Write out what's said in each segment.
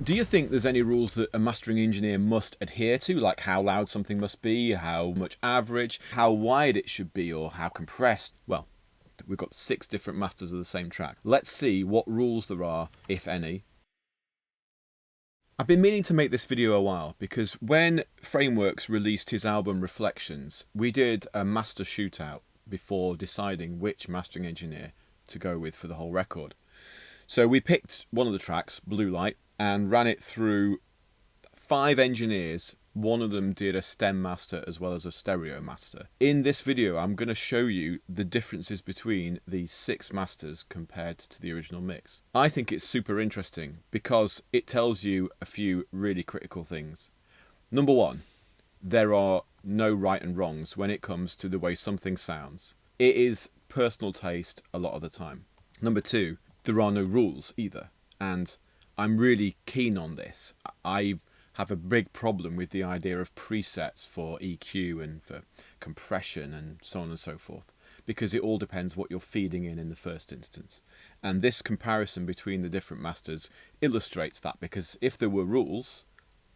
Do you think there's any rules that a mastering engineer must adhere to, like how loud something must be, how much average, how wide it should be, or how compressed? Well, we've got 6 different masters of the same track. Let's see what rules there are, if any. I've been meaning to make this video a while because when Frameworks released his album Reflections, we did a master shootout before deciding which mastering engineer to go with for the whole record. So we picked one of the tracks, Blue Light, and ran it through 5 engineers. One of them did a stem master as well as a stereo master. In this video, I'm going to show you the differences between these 6 masters compared to the original mix. I think it's super interesting because it tells you a few really critical things. Number 1, there are no right and wrongs when it comes to the way something sounds. It is personal taste a lot of the time. Number 2, there are no rules either. And I'm really keen on this. I have a big problem with the idea of presets for EQ and for compression and so on and so forth, because it all depends what you're feeding in the first instance. And this comparison between the different masters illustrates that, because if there were rules,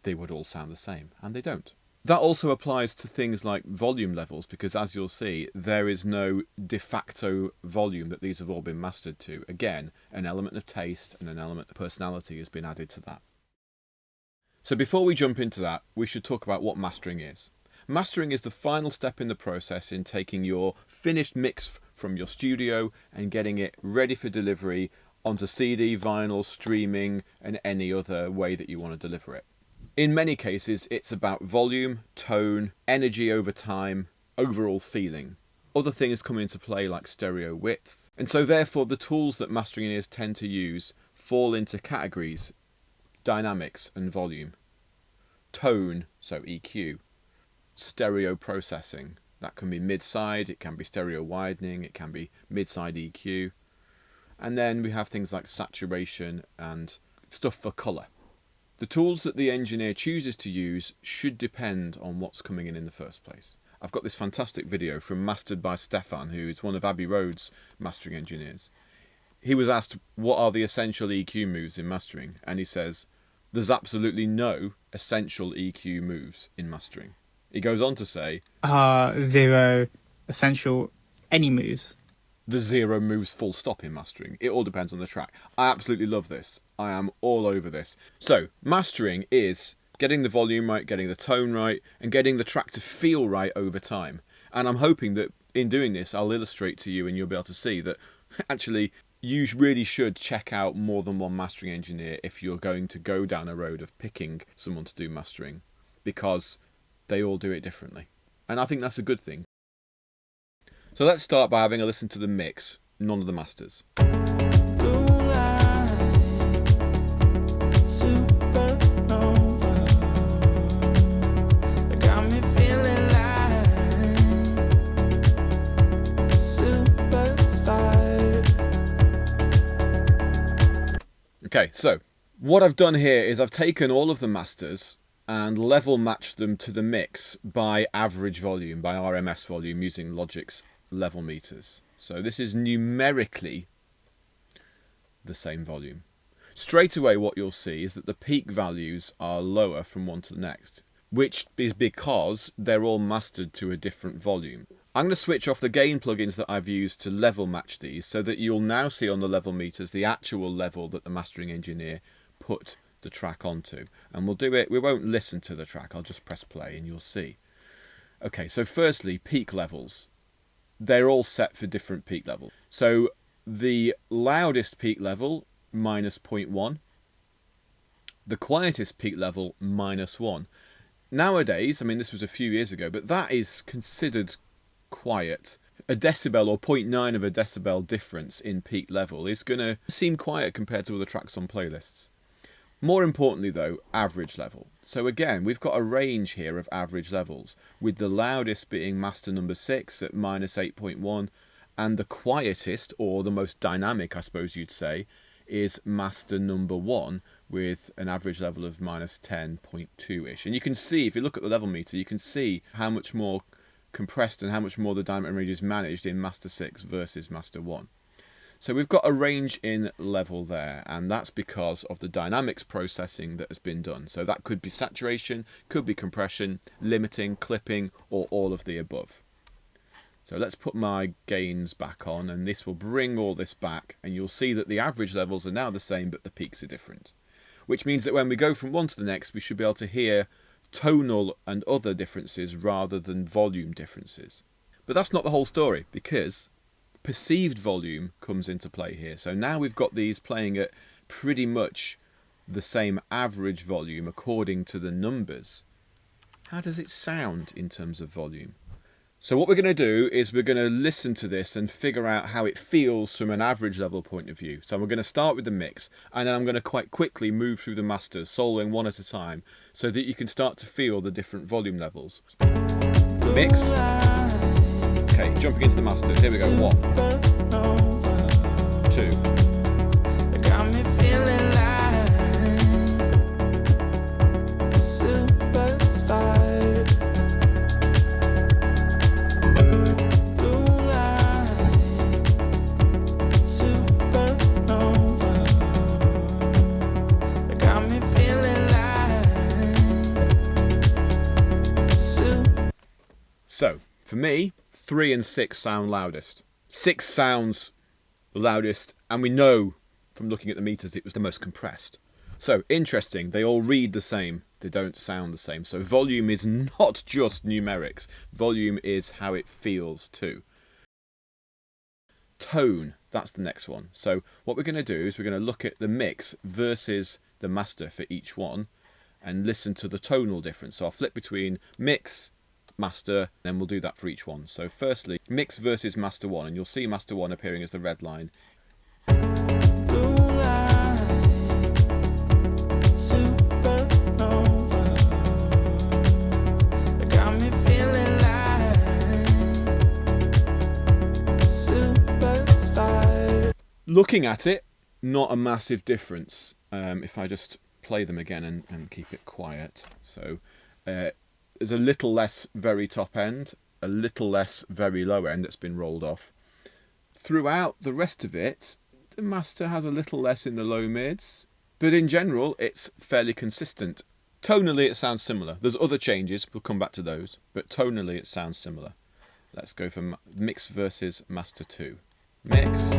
they would all sound the same, and they don't. That also applies to things like volume levels, because as you'll see, there is no de facto volume that these have all been mastered to. Again, an element of taste and an element of personality has been added to that. So before we jump into that, we should talk about what mastering is. Mastering is the final step in the process in taking your finished mix from your studio and getting it ready for delivery onto CD, vinyl, streaming, and any other way that you want to deliver it. In many cases, it's about volume, tone, energy over time, overall feeling. Other things come into play like stereo width. And so therefore the tools that mastering engineers tend to use fall into categories: dynamics and volume, tone, so EQ, stereo processing, that can be mid-side, it can be stereo widening, it can be mid-side EQ, and then we have things like saturation and stuff for colour. The tools that the engineer chooses to use should depend on what's coming in the first place. I've got this fantastic video from Mastered by Stefan, who is one of Abbey Road's mastering engineers. He was asked, what are the essential EQ moves in mastering? And he says, there's absolutely no essential EQ moves in mastering. He goes on to say, 0 essential any moves. The 0 moves full stop in mastering. It all depends on the track. I absolutely love this. I am all over this. So, mastering is getting the volume right, getting the tone right, and getting the track to feel right over time. And I'm hoping that in doing this, I'll illustrate to you and you'll be able to see that actually you really should check out more than one mastering engineer if you're going to go down a road of picking someone to do mastering, because they all do it differently. And I think that's a good thing. So let's start by having a listen to the mix, none of the masters. Okay, so what I've done here is I've taken all of the masters and level matched them to the mix by average volume, by RMS volume, using Logic's level meters. So this is numerically the same volume. Straight away what you'll see is that the peak values are lower from one to the next, which is because they're all mastered to a different volume. I'm going to switch off the gain plugins that I've used to level match these so that you'll now see on the level meters the actual level that the mastering engineer put the track onto. And we'll do it, we won't listen to the track, I'll just press play and you'll see. Okay, so firstly, peak levels. They're all set for different peak levels. So the loudest peak level, minus 0.1. The quietest peak level, minus 1. Nowadays, I mean this was a few years ago, but that is considered quiet. A decibel or 0.9 of a decibel difference in peak level is going to seem quiet compared to other tracks on playlists. More importantly though, average level. So again, we've got a range here of average levels, with the loudest being master number 6 at minus 8.1, and the quietest, or the most dynamic I suppose you'd say, is master number 1 with an average level of minus 10.2-ish. And you can see, if you look at the level meter, you can see how much more compressed and how much more the dynamic range is managed in master 6 versus master 1. So we've got a range in level there, and that's because of the dynamics processing that has been done. So that could be saturation, could be compression, limiting, clipping, or all of the above. So let's put my gains back on, and this will bring all this back, and you'll see that the average levels are now the same, but the peaks are different. Which means that when we go from one to the next, we should be able to hear tonal and other differences rather than volume differences. But that's not the whole story, because perceived volume comes into play here. So now we've got these playing at pretty much the same average volume according to the numbers. How does it sound in terms of volume? So what we're going to do is we're going to listen to this and figure out how it feels from an average level point of view. So we're going to start with the mix, and then I'm going to quite quickly move through the masters, soloing one at a time, so that you can start to feel the different volume levels. Mix. Okay, jumping into the masters. Here we go. 1, 2. So, for me, 3 and 6 sound loudest. 6 sounds loudest, and we know from looking at the meters it was the most compressed. So, interesting, they all read the same, they don't sound the same. So volume is not just numerics, volume is how it feels too. Tone, that's the next one. So what we're going to do is we're going to look at the mix versus the master for each one and listen to the tonal difference. So I'll flip between mix, master, then we'll do that for each one. So firstly, mix versus master 1, and you'll see master 1 appearing as the red line. Looking at it, not a massive difference. If I just play them again and keep it quiet. So there's a little less very top end, a little less very low end that's been rolled off. Throughout the rest of it, the master has a little less in the low mids, but in general it's fairly consistent. Tonally it sounds similar. There's other changes, we'll come back to those, but tonally it sounds similar. Let's go for mix versus master 2. Mix.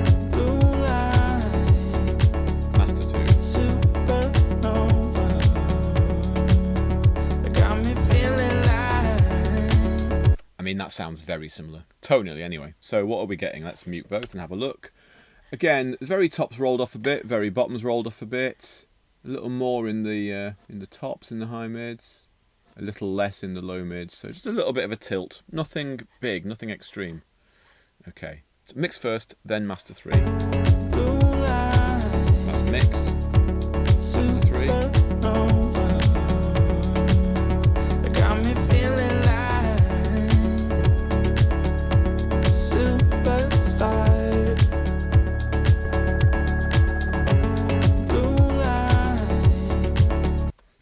Master 2. I mean, that sounds very similar, tonally anyway. So what are we getting? Let's mute both and have a look. Again, very tops rolled off a bit, very bottoms rolled off a bit. A little more in the tops, in the high mids. A little less in the low mids. So just a little bit of a tilt. Nothing big, nothing extreme. Okay, so mix first, then master 3. That's mix. Master 3.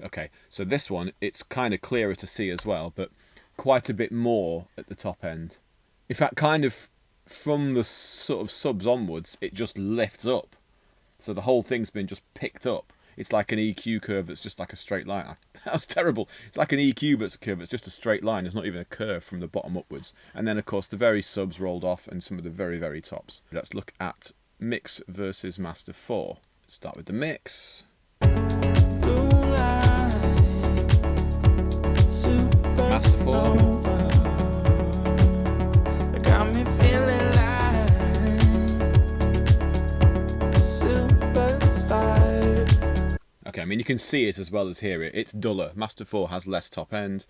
Okay, so this one, it's kind of clearer to see as well, but quite a bit more at the top end. In fact, kind of from the sort of subs onwards, it just lifts up. So the whole thing's been just picked up. It's like an EQ curve that's just like a straight line. That was terrible. It's like an EQ but curve that's just a straight line. There's not even a curve from the bottom upwards. And then, of course, the very subs rolled off and some of the very, very tops. Let's look at mix versus master 4. Let's start with the mix. Master 4. Okay, I mean, you can see it as well as hear it. It's duller. Master 4 has less top end.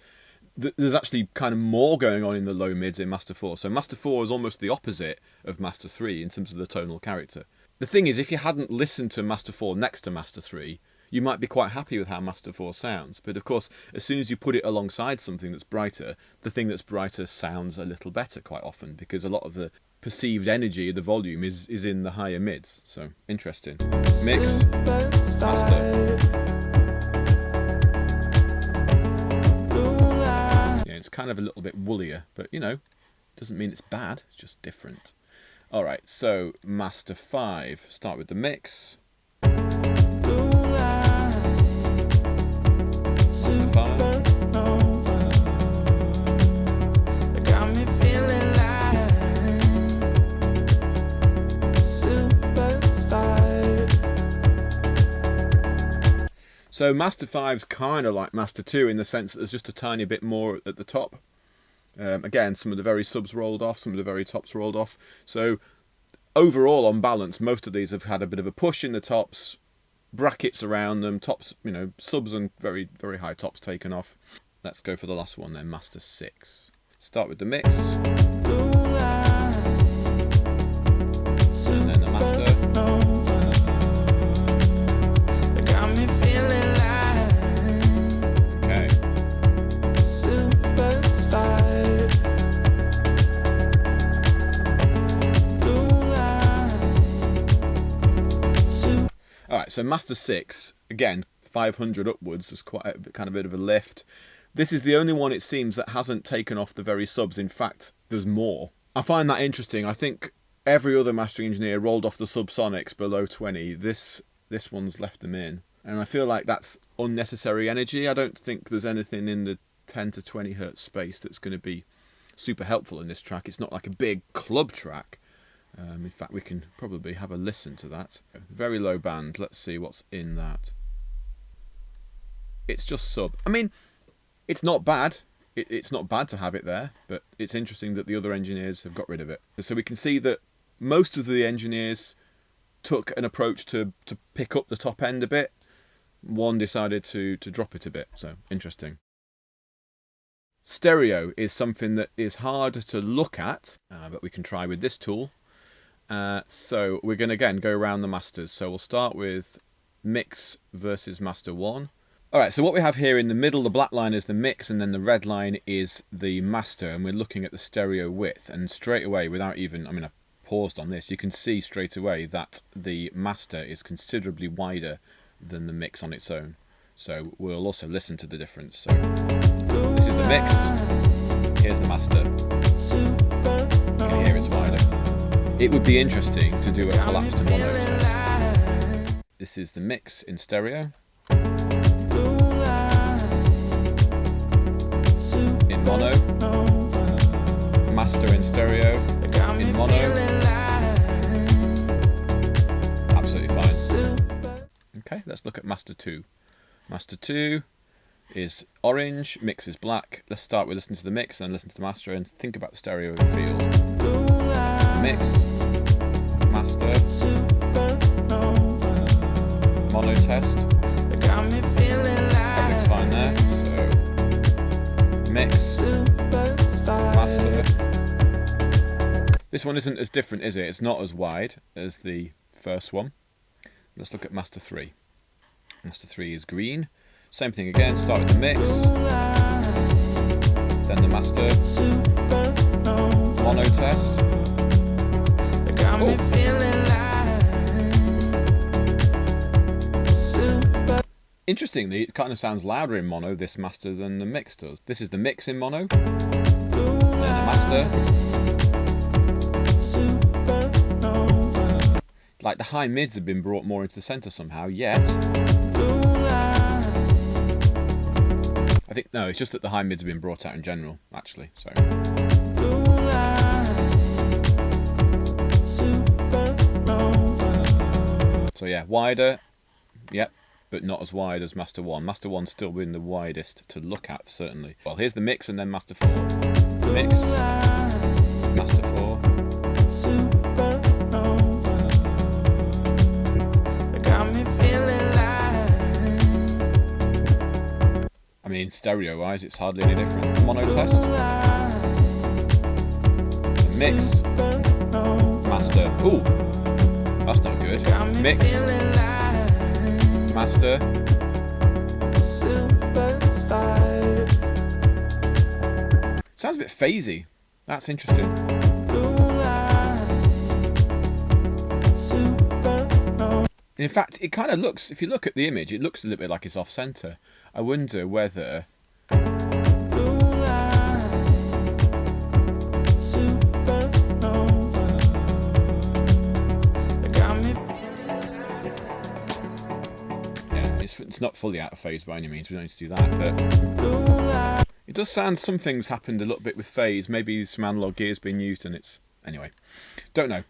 There's actually kind of more going on in the low mids in Master 4. So Master 4 is almost the opposite of Master 3 in terms of the tonal character. The thing is, if you hadn't listened to Master 4 next to Master 3, you might be quite happy with how Master 4 sounds. But of course, as soon as you put it alongside something that's brighter, the thing that's brighter sounds a little better quite often, because a lot of the perceived energy, the volume, is in the higher mids. So, interesting. Mix. Master. Yeah, it's kind of a little bit woollier, but, you know, doesn't mean it's bad. It's just different. Alright, so Master 5. Start with the mix. Master 5. So Master 5's kind of like Master 2 in the sense that there's just a tiny bit more at the top. Again, some of the very subs rolled off, some of the very tops rolled off. So overall, on balance, most of these have had a bit of a push in the tops, brackets around them, tops, you know, subs and very, very high tops taken off. Let's go for the last one then, Master 6. Start with the mix. And then the master. Alright, so Master 6, again, 500 upwards is quite a kind of bit of a lift. This is the only one, it seems, that hasn't taken off the very subs. In fact, there's more. I find that interesting. I think every other mastering engineer rolled off the subsonics below 20. This one's left them in. And I feel like that's unnecessary energy. I don't think there's anything in the 10 to 20 hertz space that's going to be super helpful in this track. It's not like a big club track. In fact, we can probably have a listen to that. Very low band. Let's see what's in that. It's just sub. I mean, it's not bad. It's not bad to have it there, but it's interesting that the other engineers have got rid of it. So we can see that most of the engineers took an approach to pick up the top end a bit. One decided to drop it a bit. So interesting. Stereo is something that is hard to look at, but we can try with this tool. So we're going to again go around the masters. So we'll start with mix versus master 1. Alright, so what we have here in the middle, the black line is the mix and then the red line is the master, and we're looking at the stereo width, and straight away, without even, I mean, I've paused on this, you can see straight away that the master is considerably wider than the mix on its own. So we'll also listen to the difference. So this is the mix, here's the master. You can hear it's wider. It would be interesting to do a collapsed mono test. This is the mix in stereo. In mono. Master in stereo. In mono. Absolutely fine. Okay, let's look at master 2. Master 2 is orange, mix is black. Let's start with listening to the mix and then listen to the master and think about the stereo field. Mix, master, mono test. Everything's fine there. So mix, master. This one isn't as different, is it? It's not as wide as the first one. Let's look at master 3. Master 3 is green. Same thing again, start with the mix, then the master, mono test. Interestingly, it kind of sounds louder in mono, this master, than the mix does. This is the mix in mono, and then the master. Like the high mids have been brought more into the centre somehow, yet I think, no, it's just that the high mids have been brought out in general, actually, so. So yeah, wider, yep, but not as wide as Master 1. Master 1's still been the widest to look at, certainly. Well, here's the mix and then Master 4. Mix, Master 4. I mean, stereo-wise, it's hardly any different. Mono test. Mix. Master. Ooh, that's not good. Mix. Master. Sounds a bit phasey. That's interesting. In fact, it kind of looks, if you look at the image, it looks a little bit like it's off-centre. I wonder whether... It's not fully out of phase by any means, we don't need to do that, but it does sound some things happened a little bit with phase, maybe some analog gears being used and it's... Anyway, don't know.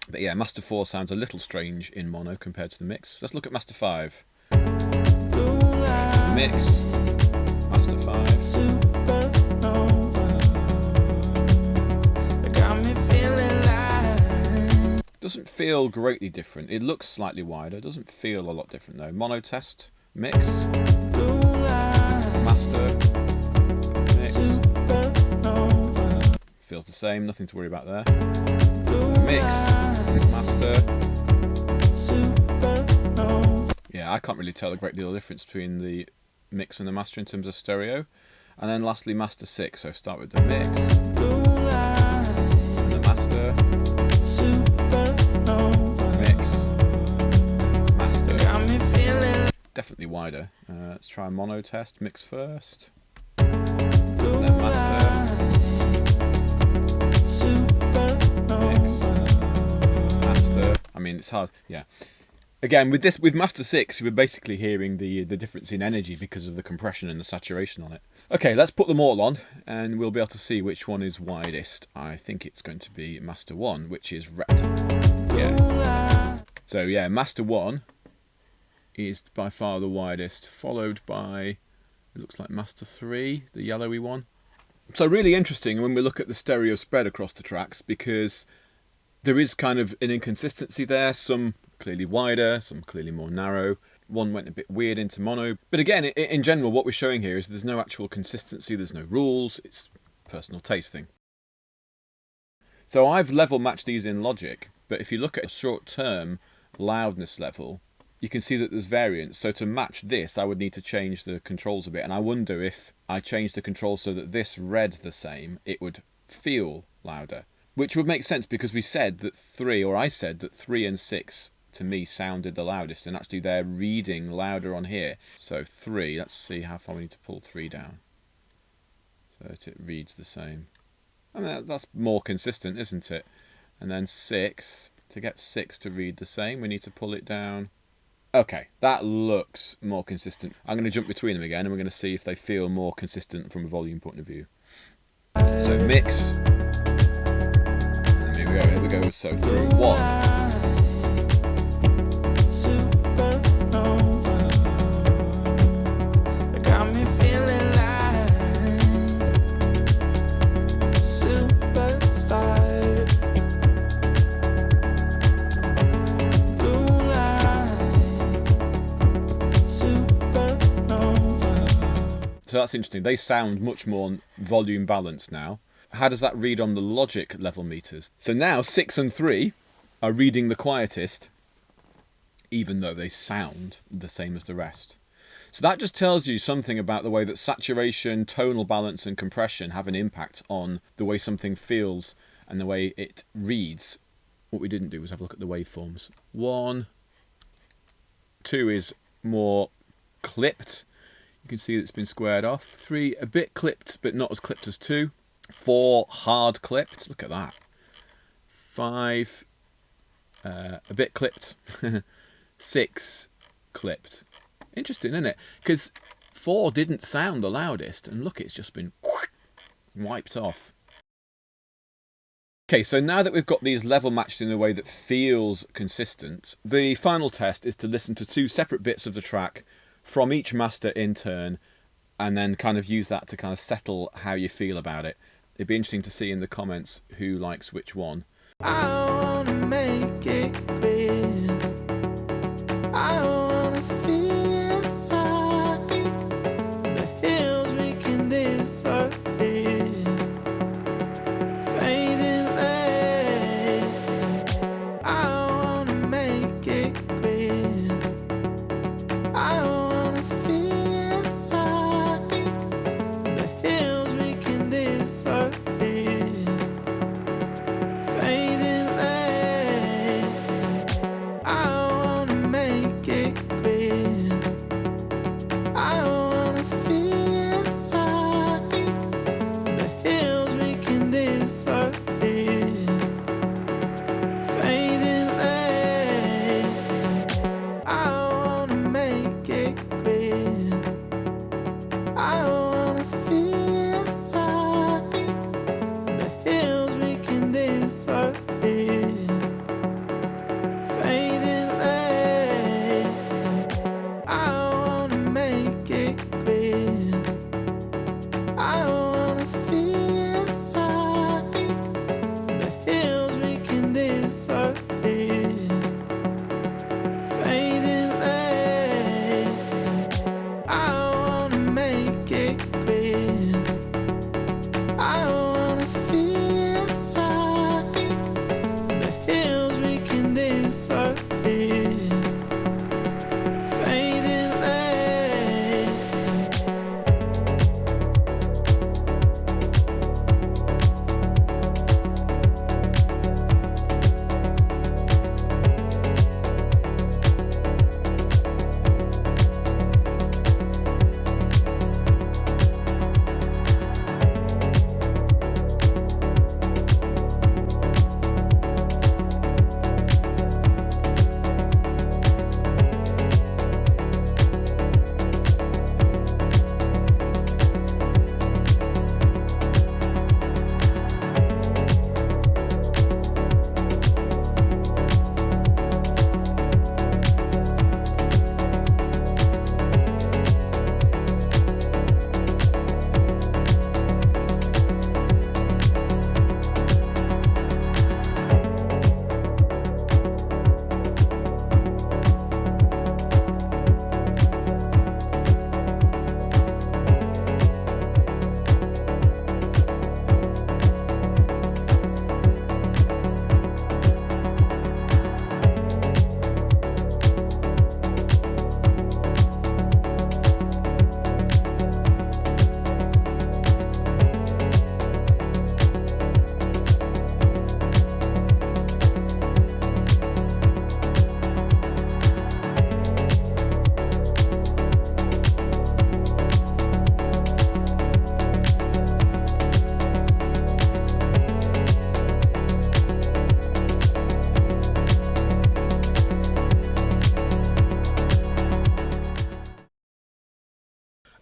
But yeah, Master 4 sounds a little strange in mono compared to the mix. Let's look at Master 5. So mix, Master 5. Doesn't feel greatly different. It looks slightly wider. Doesn't feel a lot different though. Mono test, mix, master, mix. Feels the same. Nothing to worry about there. Mix, master. Yeah, I can't really tell a great deal of difference between the mix and the master in terms of stereo. And then lastly, Master 6. So start with the mix, and the master. Mix, master, definitely wider. Let's try a mono test, mix first, then master, mix, master. I mean, it's hard, yeah. Again, with Master 6, we're basically hearing the difference in energy because of the compression and the saturation on it. Okay, let's put them all on, and we'll be able to see which one is widest. I think it's going to be Master 1, which is red. Yeah. So yeah, Master 1 is by far the widest, followed by, it looks like Master 3, the yellowy one. So really interesting when we look at the stereo spread across the tracks, because there is kind of an inconsistency there, some clearly wider, some clearly more narrow. One went a bit weird into mono. But again, in general, what we're showing here is there's no actual consistency, there's no rules, it's a personal taste thing. So I've level matched these in Logic, but if you look at a short-term loudness level, you can see that there's variance. So to match this, I would need to change the controls a bit, and I wonder if I change the controls so that this read the same, it would feel louder. Which would make sense because we said that 3, or I said that 3 and 6 to me sounded the loudest, and actually they're reading louder on here. So 3, let's see how far we need to pull 3 down so that it reads the same. I mean, that's more consistent, isn't it? And then 6, to get 6 to read the same, we need to pull it down. Okay, that looks more consistent. I'm going to jump between them again, and we're going to see if they feel more consistent from a volume point of view. So mix. And here we go. So through 1. So that's interesting. They sound much more volume balanced now. How does that read on the Logic level meters? So now 6 and 3 are reading the quietest, even though they sound the same as the rest. So that just tells you something about the way that saturation, tonal balance and compression have an impact on the way something feels and the way it reads. What we didn't do was have a look at the waveforms. 1, 2 is more clipped. You can see that it's been squared off. 3, a bit clipped, but not as clipped as 2. 4, hard clipped. Look at that. 5, a bit clipped. 6, clipped. Interesting, isn't it? Because 4 didn't sound the loudest, and look, it's just been wiped off. Okay, so now that we've got these level matched in a way that feels consistent, the final test is to listen to 2 separate bits of the track from each master in turn, and then kind of use that to kind of settle how you feel about it. It'd be interesting to see in the comments who likes which one. I wanna make it clear. I wanna feel like the hills we can disappear. Fading late. I wanna make it clear. I wanna feel like the hills we can disappear. Fading late.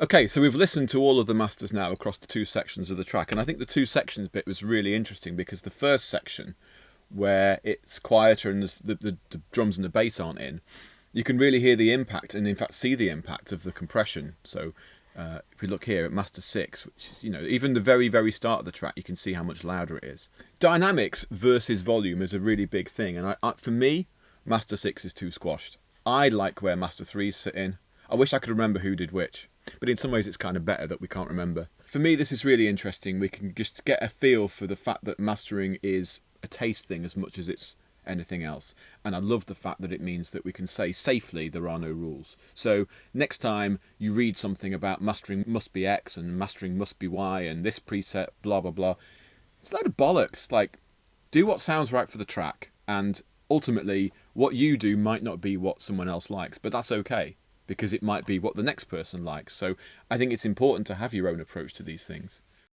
Okay, so we've listened to all of the masters now across the 2 sections of the track, and I think the 2 sections bit was really interesting because the first section, where it's quieter and the drums and the bass aren't in, you can really hear the impact and in fact see the impact of the compression. So if we look here at Master 6, which is, even the very, very start of the track, you can see how much louder it is. Dynamics versus volume is a really big thing, and for me, Master 6 is too squashed. I like where Master 3's sit in. I wish I could remember who did which, but in some ways it's kind of better that we can't remember. For me, this is really interesting. We can just get a feel for the fact that mastering is a taste thing as much as it's anything else. And I love the fact that it means that we can say safely there are no rules. So next time you read something about mastering must be X and mastering must be Y and this preset, blah, blah, blah, it's a load of bollocks. Like, do what sounds right for the track, and ultimately what you do might not be what someone else likes, but that's okay, because it might be what the next person likes. So I think it's important to have your own approach to these things.